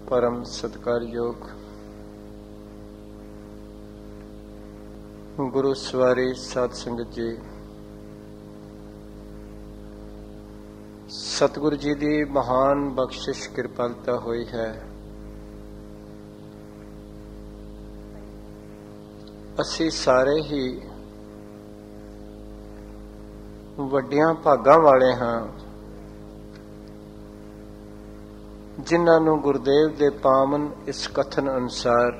परम सत्कारयोग गुरु सवारी साध संगत जी, सतगुरु जी की महान बख्शिश कृपालता हुई है। असी सारे ही वड्डियां भागां वाले हाँ, जिन्हां नूं गुरुदेव दे पावन इस कथन अनुसार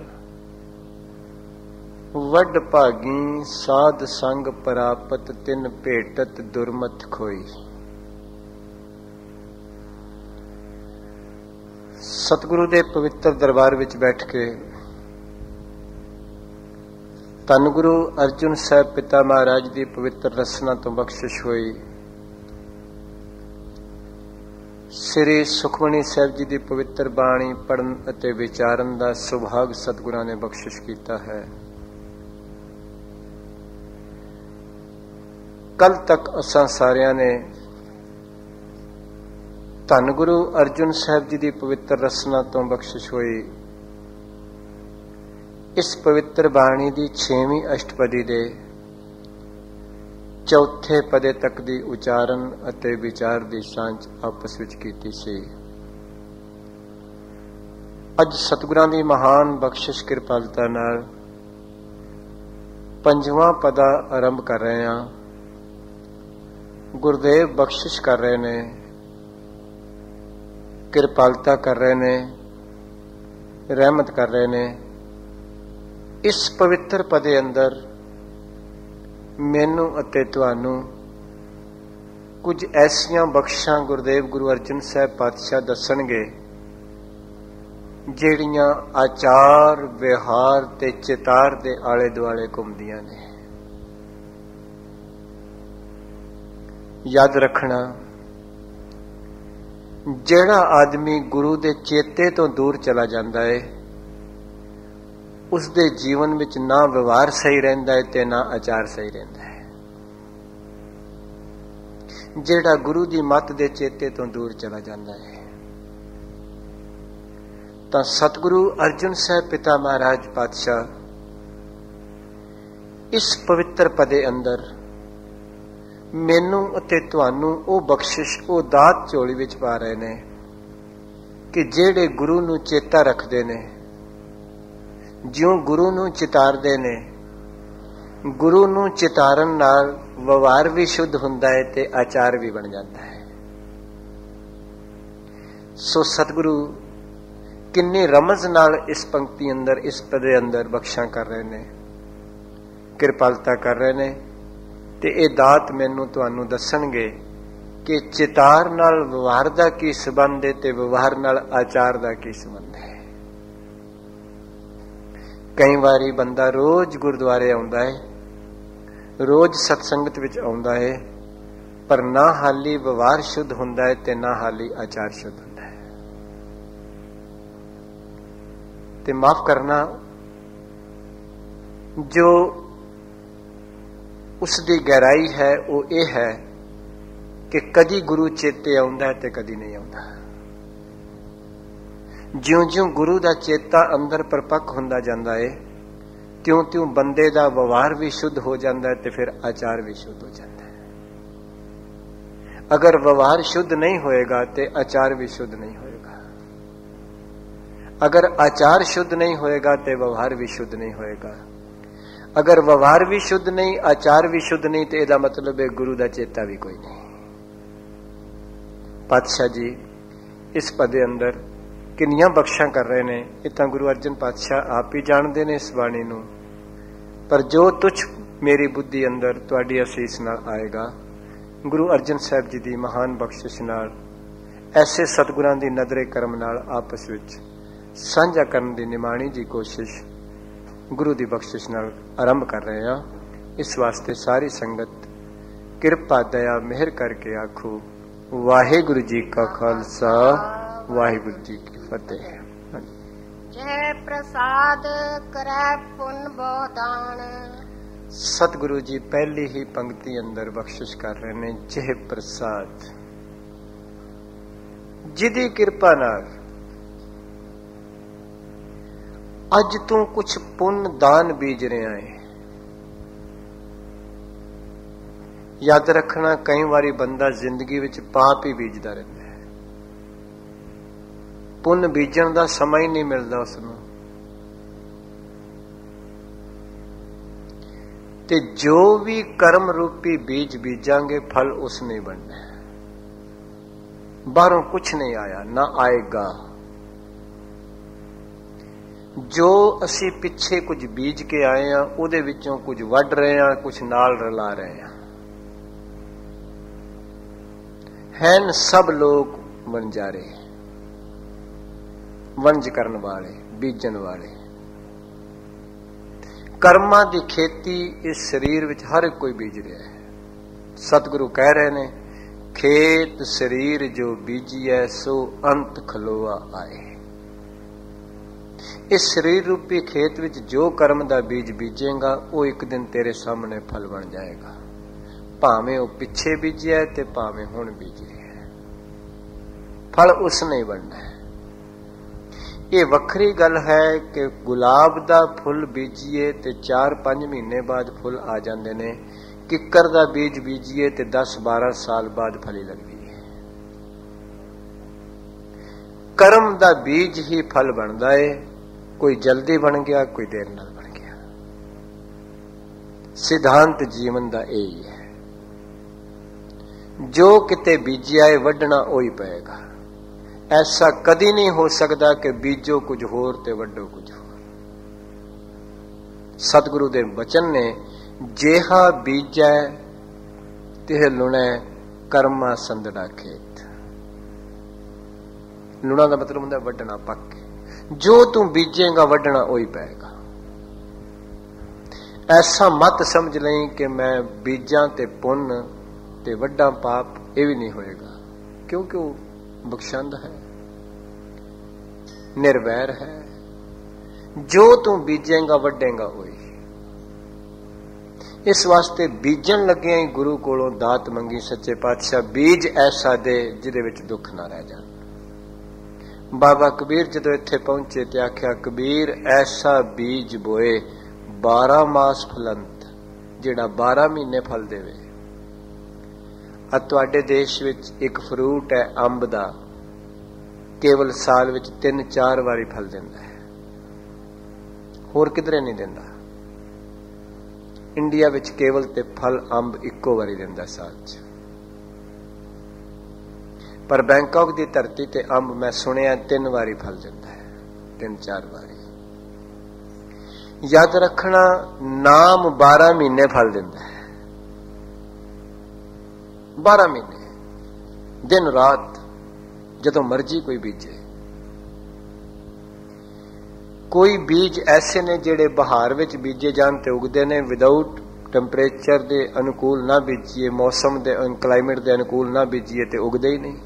वड भागी साध संग प्रापत तिन भेटत दुरमत खोई। सतगुरु दे पवित्र दरबार विच बैठ के धन गुरु अर्जुन साहब पिता महाराज की पवित्र रसना तो बख्शिश हुई। श्री सुखमणी साहब जी की पवित्र बाणी पढ़न अते विचारन का सुभाग सतगुरां ने बख्शिश किया है। कल तक असां सारियां ने धन गुरु अर्जुन साहब जी की पवित्र रसना तो बख्शिश हुई इस पवित्र बाणी की 6वीं अष्टपदी दे चौथे पदे तक दी उचारण अते विचार दी सांझ आपस विच कीती सी। अज सतगुरां दी महान बख्शिश कृपालता नाल 5वां पदा आरंभ कर रहे हैं। गुरुदेव बख्शिश कर रहे ने, कृपालता कर रहे ने, रहमत कर रहे ने। इस पवित्र पदे अंदर मैनू अते तुहानू कुछ ऐसियां बख्शां गुरुदेव गुरु अर्जन साहब पातशाह दसणगे ਜਿਹੜੀਆਂ आचार व्यवहार ते चितार दे आले दुआले घुमदियां ने। याद रखना, ਜਿਹੜਾ आदमी गुरु दे चेते तो दूर चला जाता है उसके जीवन में ना व्यवहार सही रहिंदा है ते ना आचार सही रहिंदा है। जेड़ा गुरु की मत दे चेते तो दूर चला जाता है तो सतगुरु अर्जुन साहब पिता महाराज पातशाह इस पवित्र पदे अंदर मैनू अते तुहानू ओ बख्शिश ओ दात झोली विच पा रहे ने कि जेड़े गुरु नू चेता रखते ने, ज्यों गुरु नू चितारदे ने, गुरु नू चितारन नाल व्यवहार भी शुद्ध हुंदा है ते आचार भी बन जाता है। सो सतगुरु किन्नी रमज नाल इस पंक्ति अंदर इस पदे अंदर बख्शां कर रहे ने, कृपालता कर रहे ने ते ए दात मैनू तुहानू दसणगे कि चितार नाल व्यवहार दा की संबंध है ते व्यवहार नाल आचार दा की संबंध है। कई बारी बंदा रोज गुरुद्वारे आउंदा है, रोज सत्संगत विच आउंदा है, पर ना हाली व्यवहार शुद्ध हुंदा है ते ना हाली आचार शुद्ध हुंदा है। ते माफ करना, जो उसकी गहराई है वो ये है कि कदी गुरु चेते आउंदा है ते कदी नहीं आउंदा। ज्यों ज्यों गुरु का चेता अंदर परपक्क हुंदा जांदा है त्यों त्यों बंदे का व्यवहार भी शुद्ध हो जाता है ते फिर आचार भी शुद्ध हो जाता है। अगर व्यवहार शुद्ध नहीं होएगा तो आचार भी शुद्ध नहीं होएगा। अगर आचार शुद्ध नहीं होएगा तो व्यवहार भी शुद्ध नहीं होएगा। अगर व्यवहार भी शुद्ध नहीं, आचार भी शुद्ध नहीं, तो इसका मतलब है गुरु का चेता भी कोई नहीं। पातशाह जी इस पदे अंदर किन्नियां बख्शां कर रहे ने, इतना गुरु अर्जन पातशाह आप ही जानते ने इस बाणी नूं। पर जो तुझ मेरी बुद्धि अंदर तुहाडी असीस नाल आएगा, गुरु अर्जन साहब जी की महान बख्शिश नाल, ऐसे सतगुरां दी नदरे करम नाल आपस विच साझा करन दी निमाणी जी कोशिश गुरु दी बख्शिश नाल आरंभ कर रहे हैं। इस वास्ते सारी संगत किरपा दया मेहर करके आखो वाहिगुरु जी का खालसा, वाहिगुरु जी की फतेह। जय प्रसाद करे पुन बोदान। सतगुरु जी पहली ही पंक्ति अंदर बख्शिश कर रहे ने, जय प्रसाद। जिदी किरपा नाल ਅੱਜ ਤੂੰ ਕੁਛ ਪੁੰਨ ਦਾਨ ਬੀਜ ਰਿਹਾ ਹੈ। ਯਾਦ ਰੱਖਣਾ, ਕਈ ਵਾਰੀ ਬੰਦਾ ਜ਼ਿੰਦਗੀ ਵਿੱਚ ਪਾਪ ਹੀ ਬੀਜਦਾ ਰਹਿੰਦਾ ਹੈ, ਪੁੰਨ ਬੀਜਣ ਦਾ ਸਮਾਂ ਹੀ ਨਹੀਂ ਮਿਲਦਾ ਉਸ ਨੂੰ। ਤੇ ਜੋ ਵੀ ਕਰਮ ਰੂਪੀ ਬੀਜ ਬੀਜਾਂਗੇ ਫਲ ਉਸ ਨੇ ਬਣਨਾ ਹੈ। ਬਾਹਰੋਂ ਕੁਛ ਨਹੀਂ ਆਇਆ, ਨਾ ਆਏਗਾ। ਜੋ ਅਸੀਂ ਪਿੱਛੇ ਕੁਝ ਬੀਜ ਕੇ ਆਏ ਆ, ਉਹਦੇ ਵਿੱਚੋਂ ਕੁਝ ਵੱਢ ਰਹੇ ਆ, ਕੁਝ ਨਾਲ ਰਲਾ ਰਹੇ ਆ। ਹੈਨ ਸਭ ਲੋਕ ਵਣਜਾਰੇ, ਵਣਜ ਕਰਨ ਵਾਲੇ, ਬੀਜਣ ਵਾਲੇ। ਕਰਮਾਂ ਦੀ ਖੇਤੀ ਇਸ ਸਰੀਰ ਵਿੱਚ ਹਰ ਇੱਕ ਕੋਈ ਬੀਜ ਰਿਹਾ ਹੈ। ਸਤਿਗੁਰੂ ਕਹਿ ਰਹੇ ਨੇ, ਖੇਤ ਸਰੀਰ ਜੋ ਬੀਜੀਐ ਸੋ ਅੰਤ ਖਲੋਆ ਆਏ। ਇਸ ਸਰੀਰ ਰੂਪੀ ਖੇਤ ਵਿੱਚ ਜੋ ਕਰਮ ਦਾ ਬੀਜ ਬੀਜੇਗਾ, ਉਹ ਇੱਕ ਦਿਨ ਤੇਰੇ ਸਾਹਮਣੇ ਫਲ ਬਣ ਜਾਏਗਾ, ਭਾਵੇਂ ਉਹ ਪਿੱਛੇ ਬੀਜਿਆ ਤੇ ਭਾਵੇਂ ਹੁਣ ਬੀਜਿਆ, ਫਲ ਉਸ ਨੇ ਬਣਨਾ ਹੈ। ਇਹ ਵੱਖਰੀ ਗੱਲ ਹੈ ਕਿ ਗੁਲਾਬ ਦਾ ਫੁੱਲ ਬੀਜੀਏ ਤੇ 4-5 ਮਹੀਨੇ ਬਾਅਦ ਫੁੱਲ ਆ ਜਾਂਦੇ ਨੇ, ਕਿੱਕਰ ਦਾ ਬੀਜ ਬੀਜੀਏ ਤੇ 10-12 ਸਾਲ ਬਾਅਦ ਫਲੀ ਲੱਗਦੀ ਹੈ। ਕਰਮ ਦਾ ਬੀਜ ਹੀ ਫਲ ਬਣਦਾ ਹੈ, ਕੋਈ ਜਲਦੀ ਬਣ ਗਿਆ, ਕੋਈ ਦੇਰ ਨਾਲ ਬਣ ਗਿਆ। ਸਿਧਾਂਤ ਜੀਵਨ ਦਾ ਇਹ ਹੈ, ਜੋ ਕਿਤੇ ਬੀਜਿਆ ਹੈ ਵੱਢਣਾ ਉਹੀ ਪਏਗਾ। ਐਸਾ ਕਦੀ ਨਹੀਂ ਹੋ ਸਕਦਾ ਕਿ ਬੀਜੋ ਕੁਝ ਹੋਰ ਤੇ ਵੱਢੋ ਕੁਝ ਹੋਰ। ਸਤਿਗੁਰੂ ਦੇ ਬਚਨ ਨੇ, ਜਿਹਾ ਬੀਜੈ ਤਿਹ ਲੁਣੈ ਕਰਮਾ ਸੰਦੜਾ ਖੇਤ। ਲੁਣਾ ਦਾ ਮਤਲਬ ਹੁੰਦਾ ਵੱਢਣਾ, ਪੱਕ ਕੇ। ਜੋ ਤੂੰ ਬੀਜੇਗਾ ਵੱਢਣਾ ਉਹੀ ਪਏਗਾ। ਐਸਾ ਮਤ ਸਮਝ ਲਈ ਕਿ ਮੈਂ ਬੀਜਾਂ ਤੇ ਪੁੰਨ ਤੇ ਵੱਡਾ ਪਾਪ, ਇਹ ਵੀ ਨਹੀਂ ਹੋਏਗਾ, ਕਿਉਂਕਿ ਉਹ ਬਖਸ਼ੰਦ ਹੈ, ਨਿਰਵੈਰ ਹੈ। ਜੋ ਤੂੰ ਬੀਜੇਗਾ ਵੱਢੇਗਾ ਉਹੀ। ਇਸ ਵਾਸਤੇ ਬੀਜਣ ਲੱਗਿਆਂ ਹੀ ਗੁਰੂ ਕੋਲੋਂ ਦਾਤ ਮੰਗੀ, ਸੱਚੇ ਪਾਤਸ਼ਾਹ ਬੀਜ ਐਸਾ ਦੇ ਜਿਹਦੇ ਵਿੱਚ ਦੁੱਖ ਨਾ ਰਹਿ ਜਾਣ। ਬਾਬਾ ਕਬੀਰ ਜਦੋਂ ਇੱਥੇ ਪਹੁੰਚੇ ਤੇ ਆਖਿਆ, ਕਬੀਰ ਐਸਾ ਬੀਜ ਬੋਏ 12 ਮਾਸ ਫਲੰਤ, ਜਿਹੜਾ 12 ਮਹੀਨੇ ਫਲ ਦੇਵੇ। ਆ ਤੁਹਾਡੇ ਦੇਸ਼ ਵਿੱਚ ਇੱਕ ਫਰੂਟ ਹੈ ਅੰਬ ਦਾ, ਕੇਵਲ ਸਾਲ ਵਿੱਚ 3-4 ਵਾਰੀ ਫਲ ਦਿੰਦਾ ਹੈ, ਹੋਰ ਕਿਧਰੇ ਨਹੀਂ ਦਿੰਦਾ। ਇੰਡੀਆ ਵਿੱਚ ਕੇਵਲ ਤੇ ਫਲ ਅੰਬ ਇੱਕੋ ਵਾਰੀ ਦਿੰਦਾ ਸਾਲ 'ਚ, ਪਰ ਬੈਂਕਾਕ ਦੀ ਧਰਤੀ ਤੇ ਅੰਬ ਮੈਂ ਸੁਣਿਆ 3 ਵਾਰੀ ਫਲ ਦਿੰਦਾ ਹੈ, 3-4 ਵਾਰੀ। ਯਾਦ ਰੱਖਣਾ, ਨਾਮ 12 ਮਹੀਨੇ ਫਲ ਦਿੰਦਾ ਹੈ, 12 ਮਹੀਨੇ, ਦਿਨ ਰਾਤ, ਜਦੋਂ ਮਰਜੀ ਕੋਈ ਬੀਜੇ। ਕੋਈ ਬੀਜ ਐਸੇ ਨੇ ਜਿਹੜੇ ਬਹਾਰ ਵਿੱਚ ਬੀਜੇ ਜਾਣ ਤੇ ਉਗਦੇ ਨੇ, ਵਿਦਆਊਟ ਟੈਂਪਰੇਚਰ ਦੇ ਅਨੁਕੂਲ ਨਾ ਬੀਜੀਏ, ਮੌਸਮ ਦੇ ਕਲਾਈਮੇਟ ਦੇ ਅਨੁਕੂਲ ਨਾ ਬੀਜੀਏ ਤੇ ਉਗਦੇ ਹੀ ਨਹੀਂ।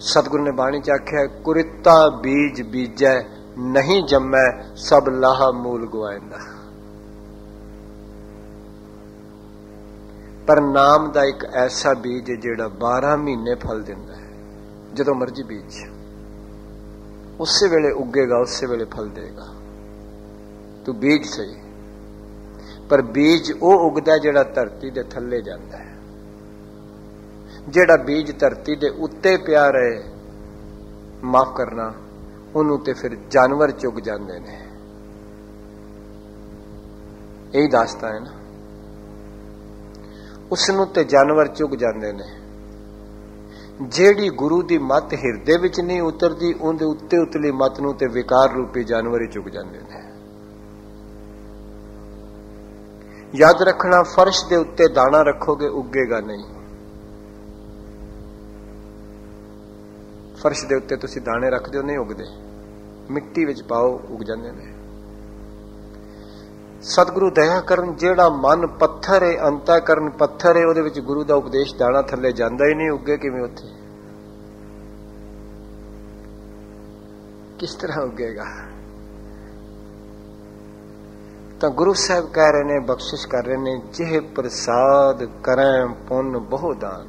ਸਤਿਗੁਰੂ ਨੇ ਬਾਣੀ ਚ ਆਖਿਆ, ਕੁਰਿਤਾ ਬੀਜ ਬੀਜੈ ਨਹੀਂ ਜੰਮੈ ਸਭ ਲਾਹਾ ਮੂਲ ਗਵਾਇੰਦਾ। ਪਰ ਨਾਮ ਦਾ ਇੱਕ ਐਸਾ ਬੀਜ ਹੈ ਜਿਹੜਾ 12 ਮਹੀਨੇ ਫਲ ਦਿੰਦਾ ਹੈ। ਜਦੋਂ ਮਰਜੀ ਬੀਜ, ਉਸੇ ਵੇਲੇ ਉੱਗੇਗਾ, ਉਸੇ ਵੇਲੇ ਫਲ ਦੇਗਾ। ਤੂੰ ਬੀਜ ਸਹੀ, ਪਰ ਬੀਜ ਉਹ ਉੱਗਦਾ ਜਿਹੜਾ ਧਰਤੀ ਦੇ ਥੱਲੇ ਜਾਂਦਾ ਹੈ। ਜਿਹੜਾ ਬੀਜ ਧਰਤੀ ਦੇ ਉੱਤੇ ਪਿਆ ਰਹੇ, ਮਾਫ ਕਰਨਾ, ਉਹਨੂੰ ਤੇ ਫਿਰ ਜਾਨਵਰ ਚੁਗ ਜਾਂਦੇ ਨੇ। ਇਹੀ ਦਾਸਤਾਨ ਹੈ ਨਾ, ਉਸ ਨੂੰ ਤੇ ਜਾਨਵਰ ਚੁਗ ਜਾਂਦੇ ਨੇ। ਜਿਹੜੀ ਗੁਰੂ ਦੀ ਮੱਤ ਹਿਰਦੇ ਵਿੱਚ ਨਹੀਂ ਉਤਰਦੀ, ਉਹਦੇ ਉੱਤੇ ਉਤਲੀ ਮੱਤ ਨੂੰ ਤੇ ਵਿਕਾਰ ਰੂਪੀ ਜਾਨਵਰ ਹੀ ਚੁਗ ਜਾਂਦੇ ਨੇ। ਯਾਦ ਰੱਖਣਾ, ਫਰਸ਼ ਦੇ ਉੱਤੇ ਦਾਣਾ ਰੱਖੋਗੇ ਉੱਗੇਗਾ ਨਹੀਂ। ਫਰਸ਼ ਦੇ ਉੱਤੇ ਤੁਸੀਂ ਦਾਣੇ ਰੱਖਦੇ ਹੋ, ਨਹੀਂ ਉੱਗਦੇ। ਮਿੱਟੀ ਵਿੱਚ ਪਾਓ, ਉੱਗ ਜਾਂਦੇ ਨੇ। ਸਤਿਗੁਰੂ ਦਇਆ ਕਰਨ, ਜਿਹੜਾ ਮਨ ਪੱਥਰ ਹੈ, ਅੰਤःਕਰਨ ਪੱਥਰ ਹੈ, ਉਹਦੇ ਵਿੱਚ ਗੁਰੂ ਦਾ ਉਪਦੇਸ਼ ਦਾਣਾ ਥੱਲੇ ਜਾਂਦਾ ਹੀ ਨਹੀਂ, ਉੱਗੇ ਕਿਵੇਂ ਉੱਥੇ? ਕਿਸ ਤਰ੍ਹਾਂ ਉੱਗੇਗਾ? ਤਾਂ ਗੁਰੂ ਸਾਹਿਬ ਕਹਿ ਰਹੇ ਨੇ, ਬਖਸ਼ਿਸ਼ ਕਰ ਰਹੇ ਨੇ, ਜਿਹ ਪ੍ਰਸਾਦ ਕਰੈ ਪੁੰਨ ਬਹੁ ਦਾਨ।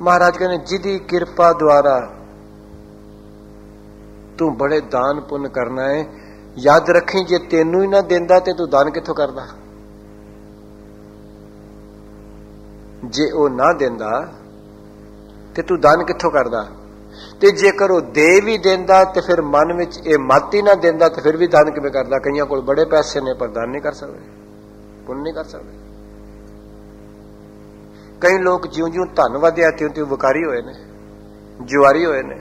ਮਹਾਰਾਜ ਕਹਿੰਦੇ, ਜਿਹਦੀ ਕਿਰਪਾ ਦੁਆਰਾ तू बड़े दान पुण्य करना है। याद रखी जे तेनू ही ना देंदा ते तू दान किथों करदा, जे ओ ना देंदा ते तू दान किथों करदा। ते जेकर वो दे भी देंदा ते फिर मन विच ये मत ही ना देंदा ते फिर भी दान किवें करदा। कईयां कोल बड़े पैसे ने पर दान नहीं कर सकते, पुण्य नहीं कर सकते। कई लोग ज्यों ज्यों धन वधिया त्यों त्यों विकारी होए ने, जुआरी होए ने।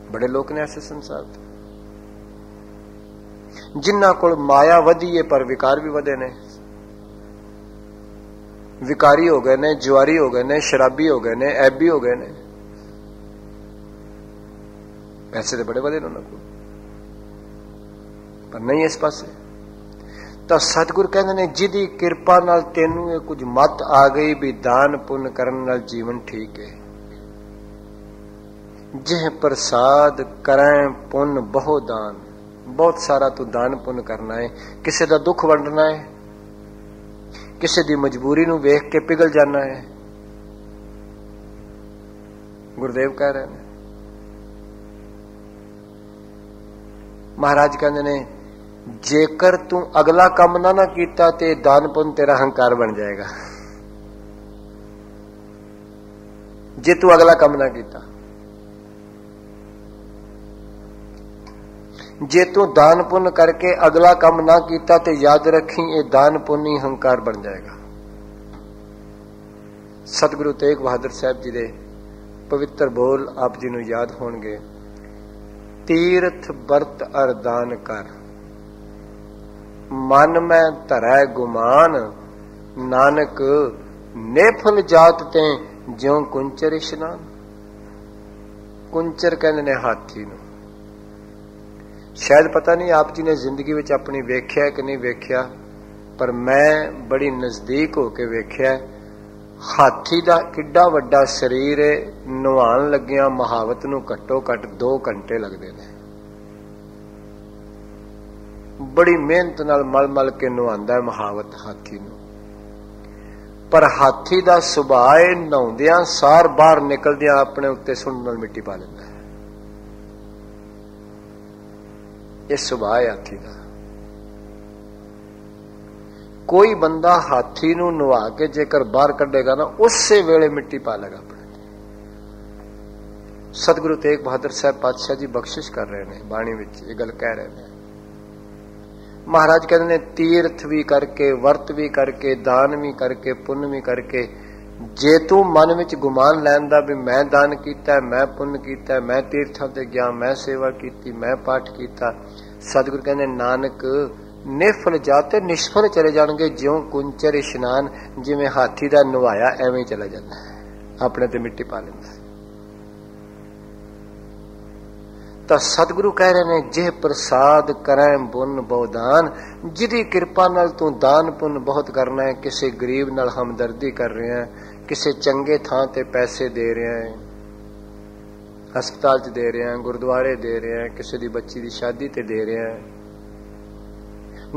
बड़े लोग ने ऐसे संसार ते, जिन्हां कोल माया वधी है पर विकार भी वधे ने। विकारी हो गए ने, जुआरी हो गए ने, शराबी हो गए ने, ऐबी हो गए ने। पैसे तो बड़े बड़े उन्होंने को, पर नहीं इस पासे। तो सतगुरु कहते ने जिदी किरपा नाल तेनू ये कुछ मत आ गई भी दान पुण्य करने नाल जीवन ठीक है। जिह प्रसाद करें पुण्य बहु दान, बहुत सारा तू दान पुण्य करना है। किसी का दुख वंडना है, किसी की मजबूरी नू वेख के पिघल जाना है। गुरुदेव कह रहे हैं, महाराज कहते ने जेकर तू अगला काम ना कीता ते दान पुण्य तेरा हंकार बन जाएगा। जे तू अगला काम ना कीता, जे तू दान पुण्य करके अगला काम ना कीता ते याद रखी ये दान पुण्य ही हंकार बन जाएगा। सतगुरु तेग बहादुर साहब जी दे पवित्र बोल आप जी नू याद होणगे। तीर्थ बरत अर दान कर, मन में धरै गुमान, नानक नेफल जात ते ज्यों कुंचर इशनान। कुंचर कहने ने हाथी नू। शायद पता नहीं आप जी ने जिंदगी विच अपनी वेख्या कि नहीं वेख्या, पर मैं बड़ी नजदीक होके वेख्या। हाथी दा किड्डा वड्डा शरीर है, नहाण लग्गिया महावत नू घट्टो घट 2 घंटे लगते हैं। बड़ी मेहनत नाल मल मल के नहांदा है महावत हाथी नू। पर हाथी दा सुभाअ है नहाउंदियां सार बाहर निकलदियां अपने उत्ते सुंड नाल मिट्टी पा लैंदा है। ये सुभाअ है हाथी दा। कोई बंदा हाथी नू नवा के जेकर बाहर कढेगा ना, उससे वेले मिट्टी पा लेगा अपने। सतगुरु तेग बहादुर साहब पातशाह जी बख्शिश कर रहे हैं, बाणी विच ये गल कह रहे हैं। महाराज कहते ने तीर्थ भी करके, वर्त भी करके, दान भी करके, पुण्य भी करके, जे तू मन विच गुमान लैंदा भी मैं दान कीता, मैं पुण्य कीता, मैं तीर्थां ते गया, मैं सेवा कीती, मैं पाठ कीता, सतगुरु कहते नानक निफल जाते निष्फल चले जाणगे ज्यों कुंचर इशनान। जिवें हाथी दा नवाया एवें चला जाता है, अपने ते मिट्टी पा लैंदा है। तो सतगुरु कह रहे ने जे प्रसाद करें पुण्य बहु दान, जिदी कृपा नाल तू दान पुण्य बहुत करना है। किसी गरीब नाल हमदर्दी कर रहे हैं, किसी चंगे थां ते पैसे दे रहे हैं, हस्पताल च दे रहे हैं, गुरुद्वारे दे रहे हैं, किसी दी बच्ची दी शादी ते दे रहे हैं।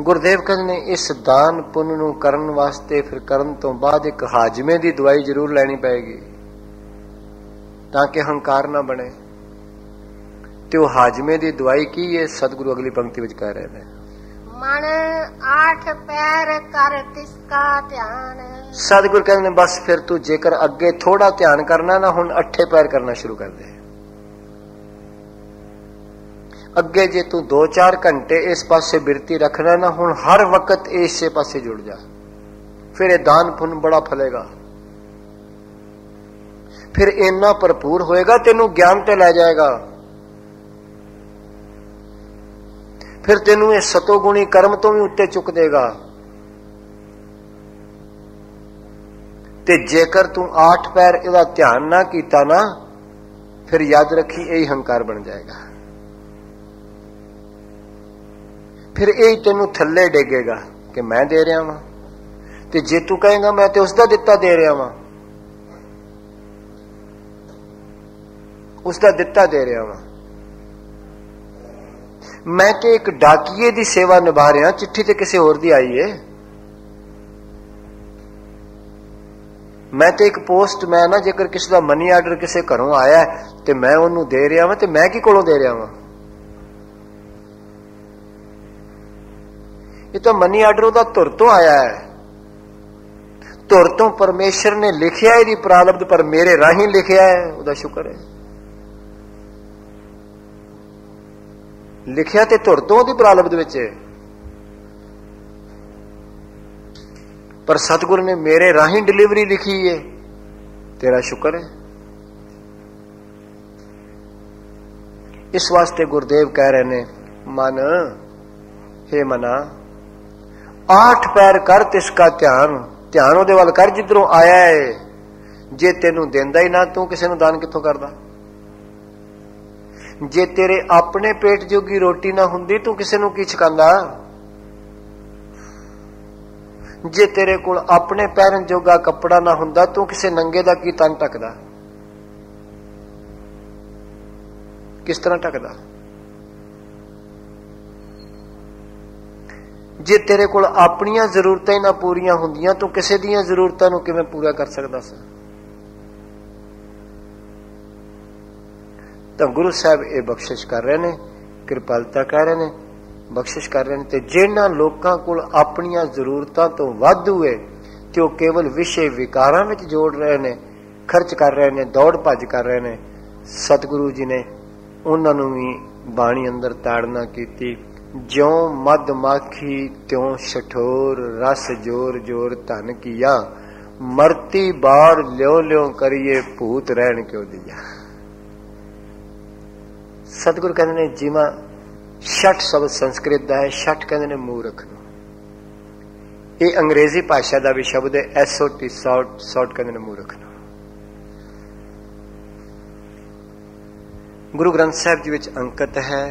गुरुदेव कहते ने इस दान पुण्य नू करन वास्ते फिर करन तो बाद एक हाजमे दी दवाई जरूर लैनी पएगी, ताकि हंकार ना बने। तो हाजमे दी दवाई की है, सतगुरु अगली पंक्ति विच कह रहे हैं, मन 8 पैर कर तिसका ध्यान। सतगुरु कहते हैं बस फिर तू जेकर अगे थोड़ा ध्यान करना ना, हुण 8 पैर करना शुरू कर दे। अगे जे तू 2-4 घंटे इस पासे बिरती रखना ना, हुण हर वक्त इस पासे जुड़ जा। फिर ये दान पुण्य बड़ा फलेगा, फिर इन्ना भरपूर होएगा, तेनू ज्ञान ते लै जाएगा। फिर तेनू ये सतोगुणी कर्म तो भी उत्ते चुक देगा। ते जेकर तू 8 पैर इहदा ध्यान ना कीता ना, फिर याद रखी यही हंकार बन जाएगा। फिर यही तेनू थल्ले डेगेगा कि मैं दे रहा वां, ते जे तू कहेगा मैं ते उसदा दिता दे रहा वां, उसदा दिता दे रहा वां, मैं तो एक डाकिए दी सेवा निभा रहा, चिट्ठी ते किसी होर दी आई है। मैं तो एक पोस्टमैन हाँ, जेकर किसी का मनी आर्डर किसी घरों आया तो मैं उन्होंने दे रहा वा, तो मैं कि कोलों दे रहा वा? ये तो मनी आर्डर उहदा धुर तो आया है, धुर तो परमेश्वर ने लिखिया है प्रारब्ध, पर मेरे राही लिखिया है, उहदा शुक्र है। लिखिया ते धुर तो उहदी प्रारब्ध विच है, पर सतगुरु ने मेरे राही डिलीवरी लिखी है, तेरा शुक्र है। इस वास्ते गुरुदेव कह रहे ने, मन हे मना 8 पैर कर तिसका ध्यान, ध्यान उहदे वल कर जिधरों आया है। जे तेनू देंदा ही ना, तू किसे नू दान कित्थों करदा? जे तेरे अपने पेट जोगी रोटी ना हुंदी, तू किसे नू की छकांदा? जे तेरे कोल अपने पैरन जोगा कपड़ा ना हुंदा, तू किसे नंगे दा की तन ढकदा? किस तरह ढकदा? जे तेरे कोल अपनियां जरूरतां ही ना पूरियां हुंदियां, तू किसे दियां जरूरतां नू किवें पूरा कर सकदा सी? तो गुरु साहब ये बख्शिश कर रहे ने, कृपालता कह रहे ने, बख्शिश कर रहे हैं। ते जिन्हां लोकां कोल अपनियां जरूरतां तो वाधू है ते ओह केवल विषय विकारां विच जोड़ रहे ने, खर्च कर रहे ने, दौड़ भज कर रहे ने, सतगुरु जी ने उन्हां नूं भी बाणी अंदर ताड़ना कीती। ज्यों मद माखी त्यों शठोर, रस जोर जोर धन किया, मरती बार ल्यों ल्यों करिए, भूत रहन क्यों दिया। सतगुरु कहते ने जिमा शठ शब्द संस्कृत का है, शठ कहते ने मूर्ख नूं, ये अंग्रेजी भाषा का भी शब्द है, SOT शॉर्ट कहते ने मूर्ख नूं। गुरु ग्रंथ साहिब जी विच अंकित है,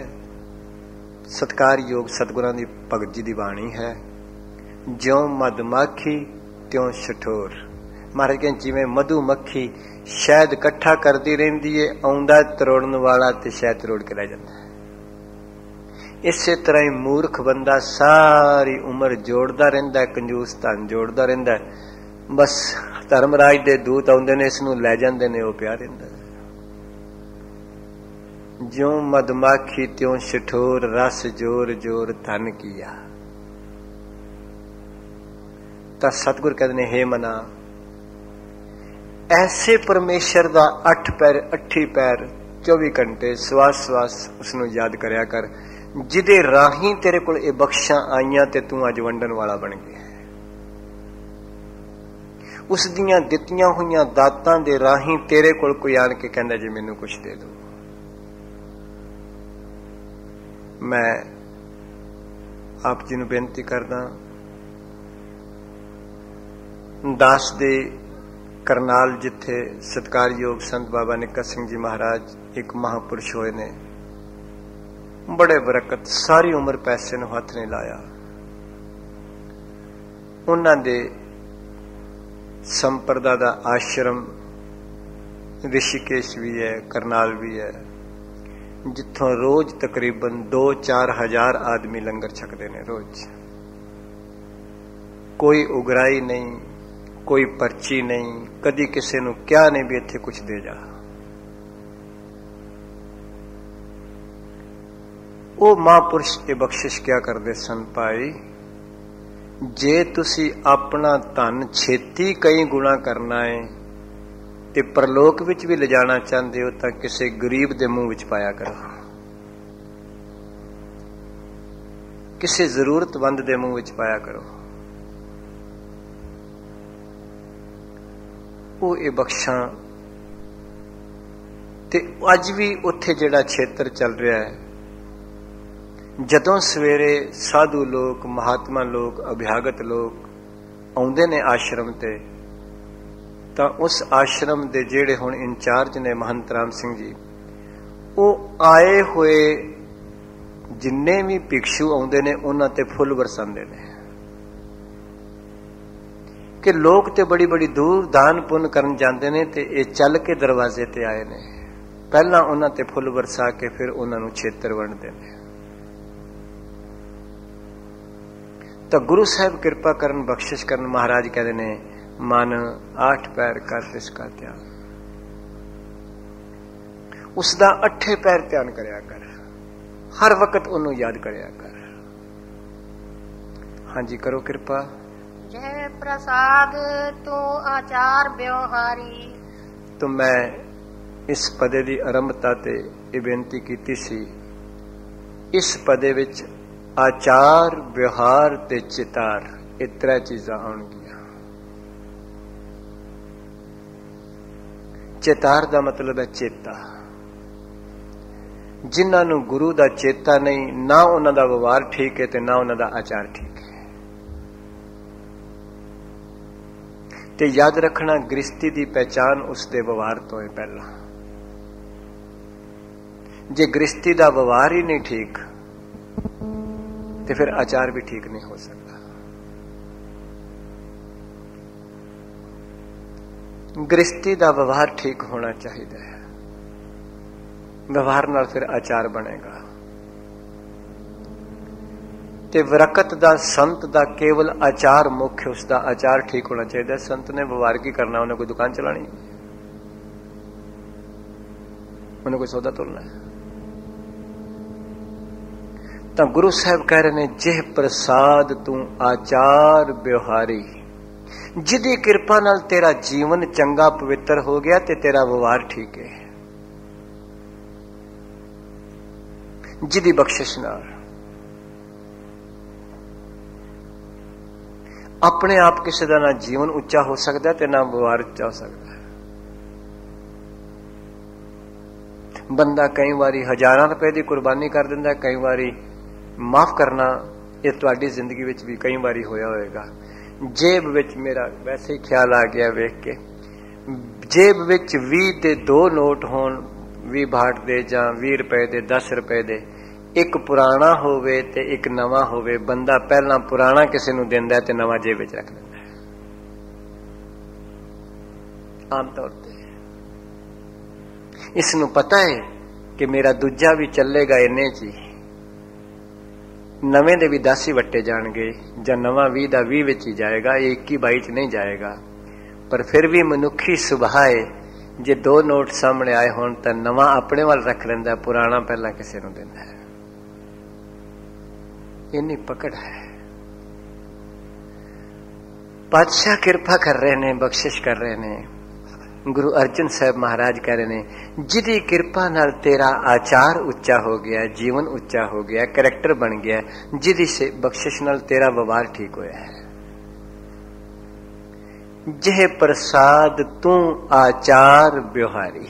सत्कार योग सतगुरां दी भगत जी दी बाणी है। ज्यों मधुमक्खी त्यों शठोर, महाराज कहते जिवें मधुमक्खी शहद इकट्ठा करती रहिंदी है, आउंदा तरोड़न वाला ते शहद तरोड़ के लै जांदा है। इसे तरह ही मूर्ख बंदा सारी उम्र जोड़ता रहिंदा है, कंजूस धन जोड़ता रहिंदा है, बस धर्मराज दे दूत आउंदे ने, इसनूं लै जांदे ने, ओह पिया रहिंदा है। ज्यों मधुमक्खी त्यों शठोर, रस जोर जोर धन किया। तां सतगुर कहते ने, हे मना, ऐसे परमेश्वर दा 8 पैर 8 पैर 24 घंटे सवास सवास उसनूं याद करया कर, जिदे राही तेरे कोल ये बख्शां आईयां ते तू अज वंडन वाला बन गया। उस दियां दित्तियां हुईयां दातां दे राही तेरे कोल कोई आन के कहंदा जी मैनूं कुछ दे दो। मैं आप जी नूं बेनती करदा, दास दे करनाल जिथे सत्कारयोग संत बाबा निक्का सिंह जी महाराज एक महापुरुष होए ने, बड़े बरकत, सारी उम्र पैसे नूं हथ नहीं लाया। उन्हां दे संप्रदा दा आश्रम ऋषिकेश भी है, करनाल भी है, जिथों रोज तकरीबन 2-4 हजार आदमी लंगर छकते ने रोज। कोई उगराई नहीं, कोई पर्ची नहीं, कदी किसी नूं क्या नहीं भी इत्थे कुछ दे जा। वो महापुरुष ये बख्शिश क्या करते सन भाई, जे तुसी अपना धन छेती कई गुणा करना है ते परलोक विच भी ले जाना चाहते हो, तो किसी गरीब दे मुंह विच पाया करो, किसी जरूरतमंद दे मुंह विच पाया करो। वो ये बख्शां ते अज भी उत्थे जिहड़ा क्षेत्र चल रहा है, जदों सवेरे साधु लोग, महात्मा लोग, अभ्यागत लोग आउंदे ने आश्रम ते, तां उस आश्रम दे जेड़े हुण इंचार्ज ने महंत राम सिंह जी, वो आए हुए जिन्ने भी भिक्षु आउंदे ने उन्हां ते फुल बरसांदे ने कि लोग ते बड़ी बड़ी दूर दान पुण्य करन जांदे ने ते ये चल के दरवाजे ते आए ने, पहला उन्हां ते फुल बरसा के फिर उन्हां नूं छेत्र वंडदे ने। तो गुरु साहब कृपा करन, बख्शिश करन, महाराज कहते ने मन 8 पैर कर तिसका ध्यान, उसका 8 पैर ध्यान करया कर, हर वक्त उन्हों याद करया कर। हाँ जी, करो कृपा। जय प्रसाद तू आचार व्यवहारी। तो मैं इस पदे की आरंभता ते ये बेनती की सी, इस पदे विच आचार व्यवहार ते चितार ये 3 चीज़ां आउणगियां। चितार का मतलब है चेता। जिन्हां नूं गुरु का चेता नहीं, ना उन्हां दा व्यवहार ठीक है ते ना उन्हां दा आचार ठीक है। ते याद रखना, गृहस्थी की पहचान उसके व्यवहार तो है पहला। जे गृहस्थी का व्यवहार ही नहीं ठीक तो फिर आचार भी ठीक नहीं हो सकता। गृहस्थी का व्यवहार ठीक होना चाहिए, व्यवहार नाल फिर आचार बनेगा। ते वरकत दा संत दा केवल आचार मुख्य, उसका आचार ठीक होना चाहिए। संत ने व्यवहार की करना, उन्हें कोई दुकान चलानी, उन्हें कोई सौदा तोलना है। तो गुरु साहब कह रहे ने, जिह प्रसाद तू आचार व्यवहारी, जिदी कृपा नाल तेरा जीवन चंगा पवित्र हो गया ते तेरा व्यवहार ठीक है, जिदी बख्शिश नाल। अपने आप किसी का ना जीवन उच्चा हो सकता है ते ना व्यवहार उच्चा हो सकता है। बंदा कई बारी हजारां रुपए की कुर्बानी कर दिंदा, कई बारी माफ करना, ये तुहाडी जिंदगी विच भी कई बारी होया होएगा। जेब विच मेरा वैसे ही ख्याल आ गया वेख के, जेब विच 20 दे 2 नोट होण, 20 भाट दे जां 20 रुपए दे, 10 रुपए दे, एक पुराना होवे ते एक नवा होवे, बंदा पहला पुराना किसी नूं दिंदा है ते नवा जेब विच रख लैंदा है आम तौर पे। इस नूं पता है कि मेरा दूजा भी चलेगा इन्ने च, नवे दे भी 10 ही वट्टे जाणगे, जां नवा 20 दा 20 विच ही जाएगा, 21-22 च नहीं जाएगा। पर फिर भी मनुखी सुभाव है, जे 2 नोट सामने आए होण तां नवा अपने वाल रख लैंदा, पुराना पहला किसी नूं दिंदा है। इन्नी पकड़ है। पातशाह कृपा कर रहे ने, बख्शिश कर रहे ने। गुरु अर्जन साहब महाराज कह रहे ने, जिदी कृपा नाल तेरा आचार उच्चा हो गया, जीवन उच्चा हो गया, कैरेक्टर बन गया, जिदी से बख्शिश नाल तेरा व्यवहार ठीक होया है। जिह प्रसाद तू आचार व्यवहारी,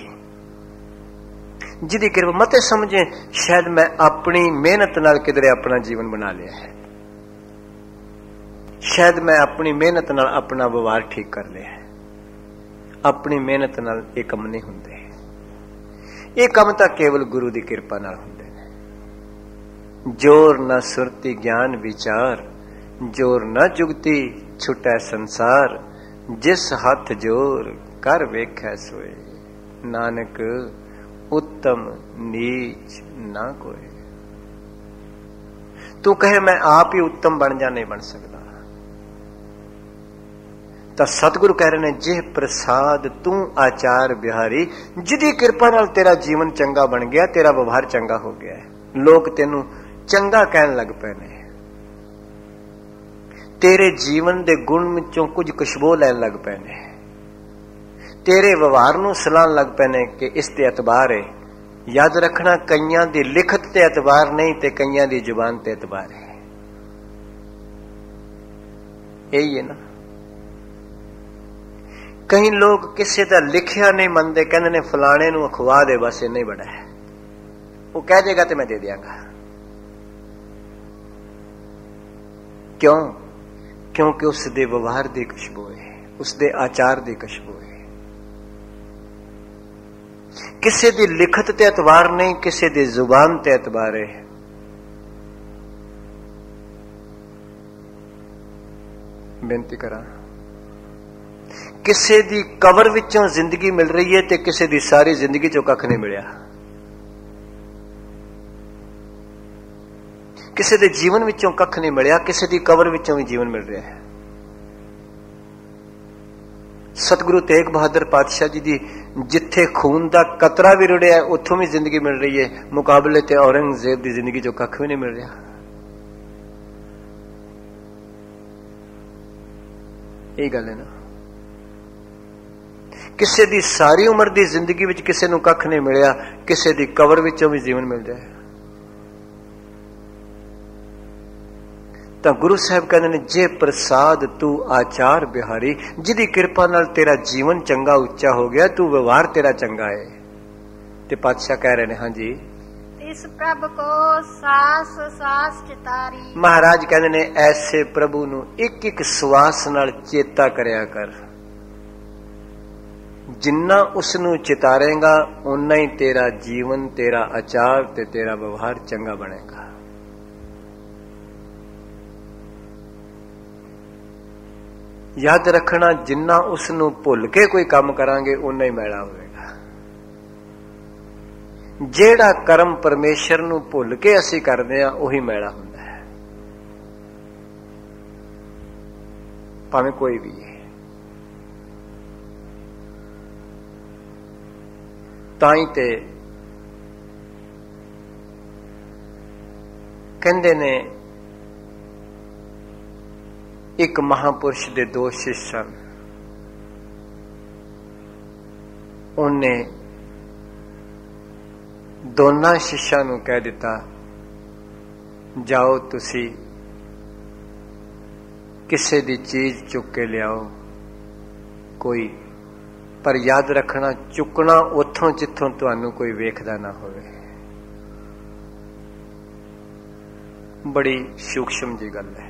जिदी कृपा। मत समझे शायद मैं अपनी मेहनत नाल किधरे अपना जीवन बना लिया है, शायद मैं अपनी मेहनत नाल अपना व्यवहार ठीक कर लिया है। अपनी मेहनत नाल ये कम नहीं हुंदे, ये कम तां केवल गुरु दी कृपा नाल हुंदे ने। जोर न सुरती ज्ञान विचार, जोर न जुगती छुटै संसार, जिस हथ जोर कर वेखै सोए, नानक उत्तम नीच ना कोई। तू कहे मैं आप ही उत्तम बन जा, नहीं बन सकता। तो सतगुरु कह रहे ने, जिह प्रसाद तू आचार बिहारी, जिदी कृपा नाल तेरा जीवन चंगा बन गया, तेरा व्यवहार चंगा हो गया है। लोग तेनू चंगा कहन लग पे ने, तेरे जीवन दे गुण विचों कुछ खुशबू लैन लग पे ने, तेरे व्यवहार नूं सलाहन लग पे ने कि इस ते एतबार है। याद रखना, कईयां दी लिखत ते एतबार नहीं ते कईयां दी जुबान ते एतबार है। यही है ना। कई लोग किसी का लिखिया नहीं मनते, कहते ने फलाने नूं अखवा दे, बस इन्ना ही बड़ा है, वो कह देगा तो मैं दे दियांगा। क्यों? क्योंकि उसके व्यवहार की खुशबू है, उसके आचार की खुशबू है। किसी की लिखत ते एतबार नहीं, किसी की जुबान ते एतबार है। बेनती करा, किसी की कवर विचों जिंदगी मिल रही है, तो किसी की सारी जिंदगी चो कख नहीं मिलिया। किसी के जीवन विचों कख नहीं मिलिया, किसी की कवर विचों भी जीवन मिल रहा है। सतगुरु तेग बहादुर पातशाह जी दी जिथे खून का कतरा भी रुड़िया उथों भी जिंदगी मिल रही है, मुकाबले ते औरंगजेब की जिंदगी चो कख भी नहीं मिल रहा। यही गल है ना, किसी दी सारी उम्र की जिंदगी विच किसी नूं कख नहीं मिलिया, किसी दी कबर विचों भी जीवन मिल जाए। तो गुरु साहब कहते हैं जे प्रसाद तू आचार बिहारी, जिदी कृपा नाल तेरा जीवन चंगा उच्चा हो गया, तू व्यवहार तेरा चंगा है। ते पातशाह कह रहे हैं हाँ जी, इस प्रभु को सास सास चितारी। महाराज कहते ने ऐसे प्रभु नू एक एक श्वास नाल चेता करया कर। जिन्ना उसनू चितारेगा उन्ना ही तेरा जीवन, तेरा आचार ते तेरा व्यवहार चंगा बनेगा। याद रखना, जिन्ना उसनू भुल के कोई काम करांगे उन्ना ही मैला होगा। जेड़ा कर्म परमेश्वर नू भुल के असी करदे आ उही मैला हुंदा है, भावें कोई भी है। ताई ते कहंदे ने एक महापुरुष दे दो शिष्य सन, उन्हें दोनों शिष्यां नूं कह दिता जाओ तुसी किसी दी चीज चुक के लियाओ कोई, पर याद रखना चुकना उथों जिथों तुहानू कोई वेखदा ना होवे। बड़ी सूक्ष्म जी गल है।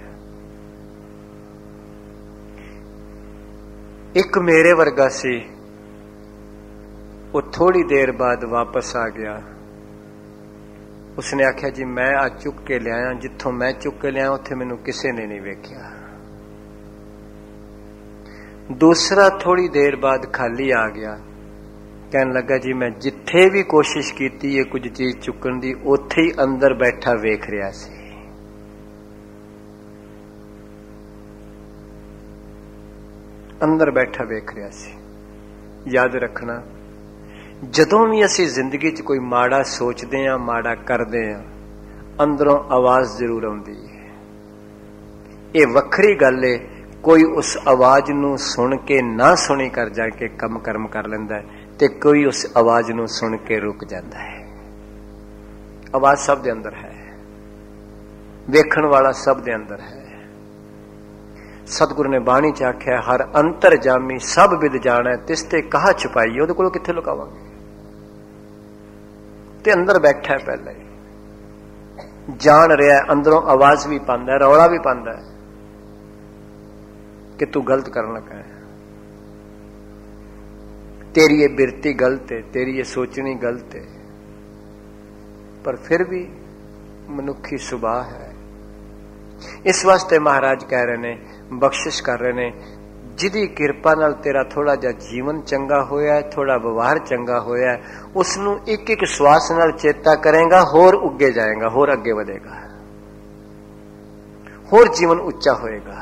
एक मेरे वर्गा सी, वो थोड़ी देर बाद वापस आ गया। उसने आख्या जी मैं आज चुक के लिया, जिथों मैं चुक के लिया उत्थे मैनू किसी ने नहीं वेख्या। दूसरा थोड़ी देर बाद खाली आ गया, कहने लगा जी मैं जिथे भी कोशिश की है कुछ चीज चुकन दी, उत्थे ही अंदर बैठा वेख रहा सी। अंदर बैठा वेख रहा सी। याद रखना, जदों भी असी जिंदगी च कोई माड़ा सोचते हैं, माड़ा करते हैं, अंदरों आवाज जरूर आउंदी है। ये वखरी गल है, कोई उस आवाज नूं सुन के ना सुनी कर जाके कम कर्म कर लेंदा है, ते कोई उस आवाज नूं सुन के रुक जाता है। आवाज सब दे अंदर है, वेखण वाला सब दे अंदर है। सतगुरु ने बाणी च आख्या हर अंतर जामी सब विद जाना, तिसते कहा छुपाई, ਉਹਦੇ ਕੋਲੋਂ कित्थे लुकावांगे। ते अंदर बैठा है, पहले जान रहा है, अंदरों आवाज भी पांदा है, रौला भी पांदा है कि तू गलत करन लगा है, तेरी ये बिरती गलत है, तेरी ये सोचनी गलत है, पर फिर भी मनुखी सुभाव है। इस वास्ते महाराज कह रहे ने, बख्शिश कर रहे ने, जिदी किरपा नाल तेरा थोड़ा जा जीवन चंगा होया है, थोड़ा व्यवहार चंगा होया है, उसनू एक एक श्वास नाल चेता करेगा, होर उगे जाएगा, होर अगे बढ़ेगा, होर जीवन उच्चा होएगा।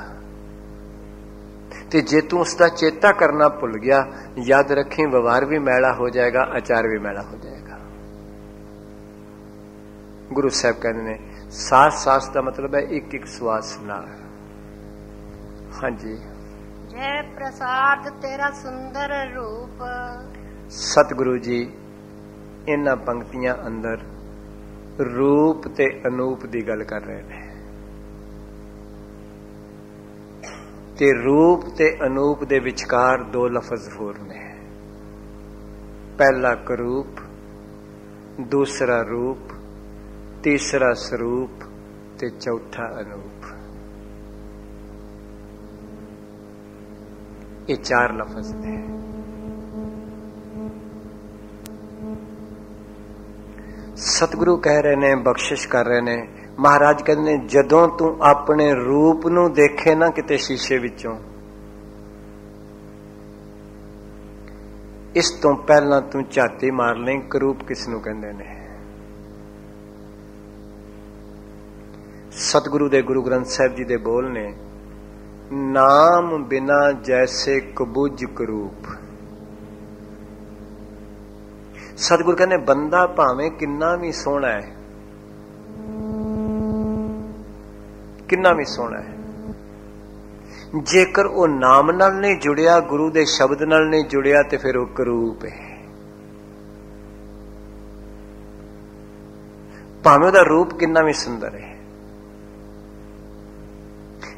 ते जे तू उसका चेता करना भुल गया, याद रखी व्यवहार भी मैला हो जाएगा, आचार भी मैला हो जाएगा। गुरु साहब कहते ने सास सास का मतलब है एक एक श्वास नाल। हाँ जी, जय प्रसाद तेरा सुंदर रूप। सतगुरु जी इन्हां पंक्तियां अंदर रूप ते अनूप दी गल कर रहे हैं, ते रूप ते अनूप दे विचकार दो लफज होर ने, पहला करूप, दूसरा रूप, तीसरा स्वरूप ते चौथा अनूप। ये चार लफज ने। सतगुरु कह रहे ने, बख्शिश कर रहे ने, महाराज कहते ने जदों तू अपने रूप नू देखे ना किते शीशे विचों, इस तो पहला तू झाती मार ले करूप किसनू कहंदे ने। सतगुरु दे गुरु ग्रंथ साहिब जी दे बोल ने, ਨਾਮ ਬਿਨਾ ਜੈਸੇ ਕਬੂਜ ਕਰੂਪ। ਸਤਿਗੁਰ ਕਹਿੰਦੇ ਬੰਦਾ ਭਾਵੇਂ ਕਿੰਨਾ ਵੀ ਸੋਹਣਾ ਹੈ, ਕਿੰਨਾ ਵੀ ਸੋਹਣਾ ਹੈ, ਜੇਕਰ ਉਹ ਨਾਮ ਨਾਲ ਨਹੀਂ ਜੁੜਿਆ, ਗੁਰੂ ਦੇ ਸ਼ਬਦ ਨਾਲ ਨਹੀਂ ਜੁੜਿਆ, ਤੇ ਫਿਰ ਉਹ ਕਰੂਪ ਹੈ। ਭਾਵੇਂ ਉਹਦਾ ਰੂਪ ਕਿੰਨਾ ਵੀ ਸੁੰਦਰ ਹੈ,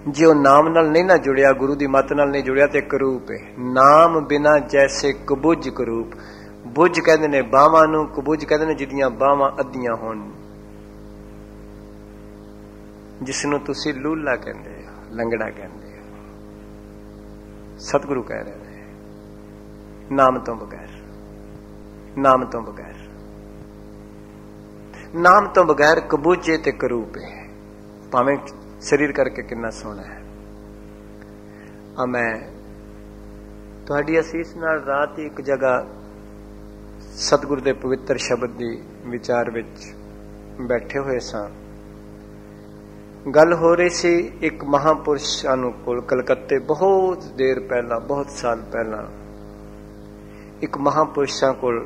ਜੇ ਉਹ ਨਾਮ ਨਾਲ ਨਹੀਂ ਨਾ ਜੁੜਿਆ, ਗੁਰੂ ਦੀ ਮੱਤ ਨਾਲ ਨਹੀਂ ਜੁੜਿਆ, ਤੇ ਕਰੂਪ ਹੈ। ਨਾਮ ਬਿਨਾ ਜੈਸੇ ਕਬੁੱਝ ਕਰੂਪ। ਬੁੱਝ ਕਹਿੰਦੇ ਨੇ ਬਾਹਾਂ ਨੂੰ, ਕਬੁੱਝ ਕਹਿੰਦੇ ਨੇ ਜਿਹਦੀਆਂ ਬਾਹਾਂ ਅੱਧੀਆਂ ਹੋਣ, ਜਿਸ ਨੂੰ ਤੁਸੀਂ ਲੂਲਾ ਕਹਿੰਦੇ ਹੋ, ਲੰਗੜਾ ਕਹਿੰਦੇ ਹੋ। ਸਤਿਗੁਰੂ ਕਹਿ ਰਹੇ ਨੇ ਨਾਮ ਤੋਂ ਬਗੈਰ, ਨਾਮ ਤੋਂ ਬਗੈਰ, ਨਾਮ ਤੋਂ ਬਗੈਰ ਕਬੂਜੇ ਤੇ ਕਰੂਪ ਹੈ, ਭਾਵੇਂ ਸਰੀਰ ਕਰਕੇ ਕਿੰਨਾ ਸੋਹਣਾ ਹੈ। ਆ ਮੈਂ ਤੁਹਾਡੀ ਅਸੀਸ ਨਾਲ ਰਾਤ ਹੀ ਇੱਕ ਜਗ੍ਹਾ ਸਤਿਗੁਰੂ ਦੇ ਪਵਿੱਤਰ ਸ਼ਬਦ ਦੀ ਵਿਚਾਰ ਵਿੱਚ ਬੈਠੇ ਹੋਏ ਸਾਂ। ਗੱਲ ਹੋ ਰਹੀ ਸੀ ਇੱਕ ਮਹਾਂਪੁਰਸ਼ਾਂ ਨੂੰ ਕੋਲ ਕਲਕੱਤੇ ਬਹੁਤ ਦੇਰ ਪਹਿਲਾਂ, ਬਹੁਤ ਸਾਲ ਪਹਿਲਾਂ, ਇੱਕ ਮਹਾਂਪੁਰਸ਼ਾਂ ਕੋਲ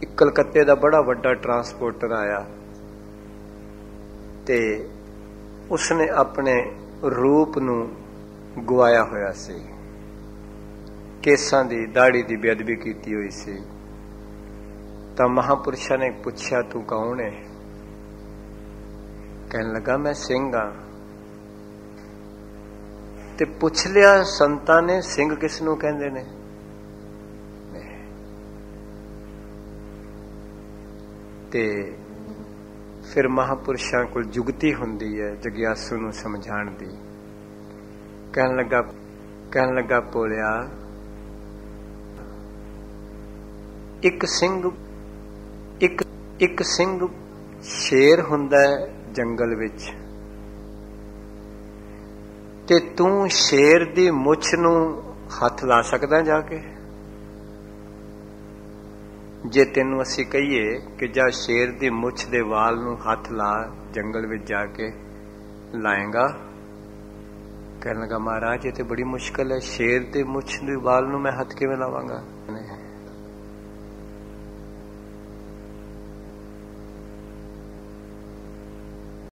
ਇੱਕ ਕਲਕੱਤੇ ਦਾ ਬੜਾ ਵੱਡਾ ਟਰਾਂਸਪੋਰਟਰ ਆਇਆ ਤੇ ਉਸਨੇ ਆਪਣੇ ਰੂਪ ਨੂੰ ਗਵਾਇਆ ਹੋਇਆ ਸੀ, ਕੇਸਾਂ ਦੀ ਦਾੜੀ ਦੀ ਬੇਅਦਬੀ ਕੀਤੀ ਹੋਈ ਸੀ। ਤਾਂ ਮਹਾਂਪੁਰਸ਼ਾਂ ਨੇ ਪੁੱਛਿਆ ਤੂੰ ਕੌਣ ਹੈ? ਕਹਿਣ ਲੱਗਾ ਮੈਂ ਸਿੰਘ ਹਾਂ। ਤੇ ਪੁੱਛ ਲਿਆ ਸੰਤਾਂ ਨੇ ਸਿੰਘ ਕਿਸ ਨੂੰ ਕਹਿੰਦੇ ਨੇ? ਤੇ ਫਿਰ ਮਹਾਂਪੁਰਸ਼ਾਂ ਕੋਲ ਜੁਗਤੀ ਹੁੰਦੀ ਹੈ ਜਗਿਆਸੂ ਨੂੰ ਸਮਝਾਉਣ ਦੀ। ਕਹਿਣ ਲੱਗਾ ਭੋਲਿਆ, ਇੱਕ ਸਿੰਘ ਸ਼ੇਰ ਹੁੰਦਾ ਹੈ ਜੰਗਲ ਵਿੱਚ, ਤੇ ਤੂੰ ਸ਼ੇਰ ਦੀ ਮੁੱਛ ਨੂੰ ਹੱਥ ਲਾ ਸਕਦਾ ਜਾ ਕੇ? ਜੇ ਤੈਨੂੰ ਅਸੀਂ ਕਹੀਏ ਕਿ ਜਾ ਸ਼ੇਰ ਦੀ ਮੁੱਛ ਦੇ ਵਾਲ ਨੂੰ ਹੱਥ ਲਾ, ਜੰਗਲ ਵਿੱਚ ਜਾ ਕੇ ਲਾਏਗਾ? ਕਹਿਣ ਲੱਗਾ ਮਹਾਰਾਜ ਇਹ ਤੇ ਬੜੀ ਮੁਸ਼ਕਲ ਹੈ, ਸ਼ੇਰ ਦੇ ਮੁੱਛ ਦੇ ਵਾਲ ਨੂੰ ਮੈਂ ਹੱਥ ਕਿਵੇਂ ਲਾਵਾਂਗਾ?